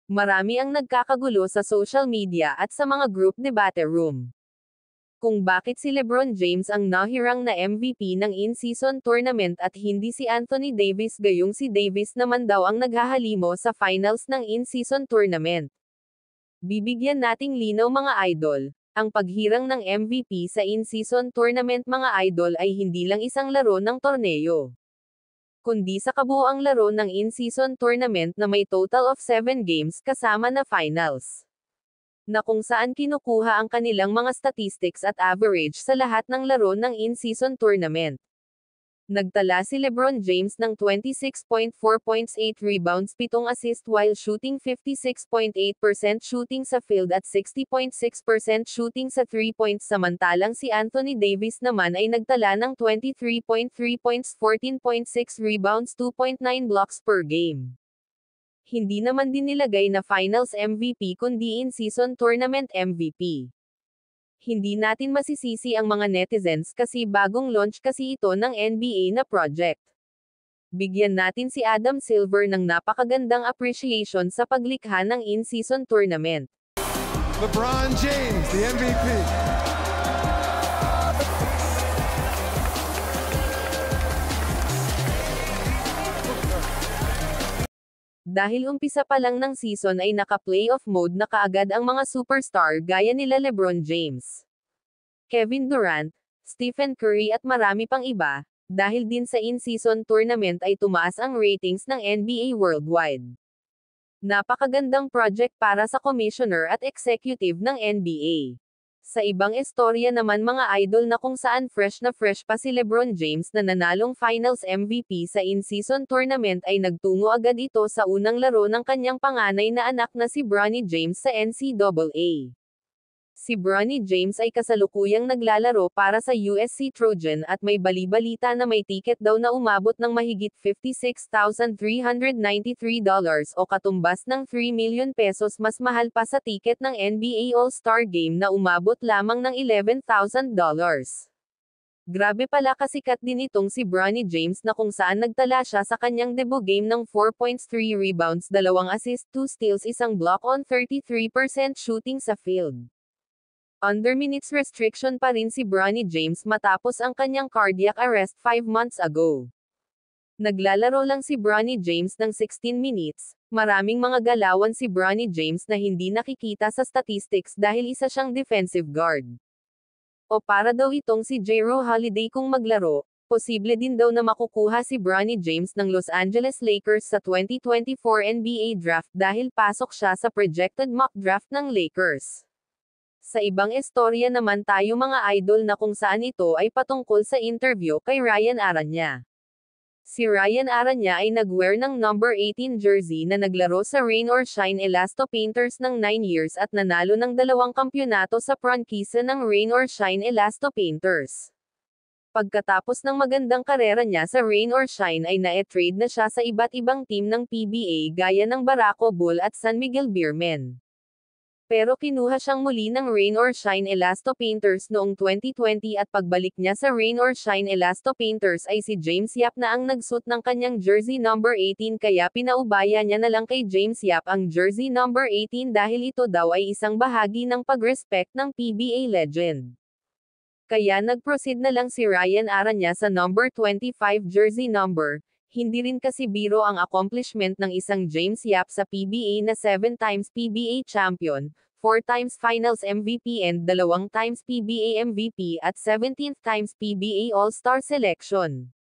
Marami ang nagkakagulo sa social media at sa mga group debate room kung bakit si LeBron James ang nahirang na MVP ng in-season tournament at hindi si Anthony Davis, gayong si Davis naman daw ang naghahalimo sa finals ng in-season tournament. Bibigyan nating linaw mga idol, ang paghirang ng MVP sa in-season tournament mga idol ay hindi lang isang laro ng torneo, kundi sa kabuuang laro ng in-season tournament na may total of 7 games kasama na finals, na kung saan kinukuha ang kanilang mga statistics at average sa lahat ng laro ng in-season tournament. Nagtala si LeBron James ng 26.4 points, 8 rebounds, 7 assists while shooting 56.8% shooting sa field at 60.6% shooting sa 3 points, samantalang si Anthony Davis naman ay nagtala ng 23.3 points, 14.6 rebounds, 2.9 blocks per game. Hindi naman din nilagay na Finals MVP kundi in-season tournament MVP. Hindi natin masisisi ang mga netizens kasi bagong launch kasi ito ng NBA na project. Bigyan natin si Adam Silver ng napakagandang appreciation sa paglikha ng in-season tournament. LeBron James, the MVP. Dahil umpisa pa lang ng season ay naka-playoff mode na kaagad ang mga superstar gaya nila LeBron James, Kevin Durant, Stephen Curry at marami pang iba, dahil din sa in-season tournament ay tumaas ang ratings ng NBA worldwide. Napakagandang project para sa commissioner at executive ng NBA. Sa ibang istorya naman mga idol na kung saan fresh na fresh pa si LeBron James na nanalong Finals MVP sa in-season tournament ay nagtungo agad ito sa unang laro ng kanyang panganay na anak na si Bronny James sa NCAA. Si Bronny James ay kasalukuyang naglalaro para sa USC Trojan at may bali-balita na may tiket daw na umabot ng mahigit $56,393 o katumbas ng 3 million pesos, mas mahal pa sa tiket ng NBA All-Star Game na umabot lamang ng $11,000. Grabe pala kasikat din itong si Bronny James na kung saan nagtala siya sa kanyang debut game ng 4 points, 3 rebounds, 2 assists, 2 steals, 1 block on 33% shooting sa field. Under minutes restriction pa rin si Bronny James matapos ang kanyang cardiac arrest 5 months ago. Naglalaro lang si Bronny James ng 16 minutes, maraming mga galawan si Bronny James na hindi nakikita sa statistics dahil isa siyang defensive guard. O para daw itong si Jrue Holiday kung maglaro, posible din daw na makukuha si Bronny James ng Los Angeles Lakers sa 2024 NBA Draft dahil pasok siya sa projected mock draft ng Lakers. Sa ibang istorya naman tayo mga idol na kung saan ito ay patungkol sa interview kay Ryan Aranya. Si Ryan Aranya ay nag-wear ng number 18 jersey na naglaro sa Rain or Shine Elasto Painters ng 9 years at nanalo ng 2 kampyonato sa prangkisa ng Rain or Shine Elasto Painters. Pagkatapos ng magandang karera niya sa Rain or Shine ay na-trade na siya sa iba't ibang team ng PBA gaya ng Barako Bull at San Miguel Beermen. Pero kinuha siyang muli ng Rain or Shine Elasto Painters noong 2020 at pagbalik niya sa Rain or Shine Elasto Painters ay si James Yap na ang nagsuot ng kanyang jersey number 18 kaya pinaubaya niya na lang kay James Yap ang jersey number 18 dahil ito daw ay isang bahagi ng pag-respect ng PBA legend. Kaya nag-proceed na lang si Ryan Aranya sa number 25 jersey number. Hindi rin kasi biro ang accomplishment ng isang James Yap sa PBA na 7 times PBA champion, 4 times Finals MVP and 2 times PBA MVP at 17th times PBA All-Star selection.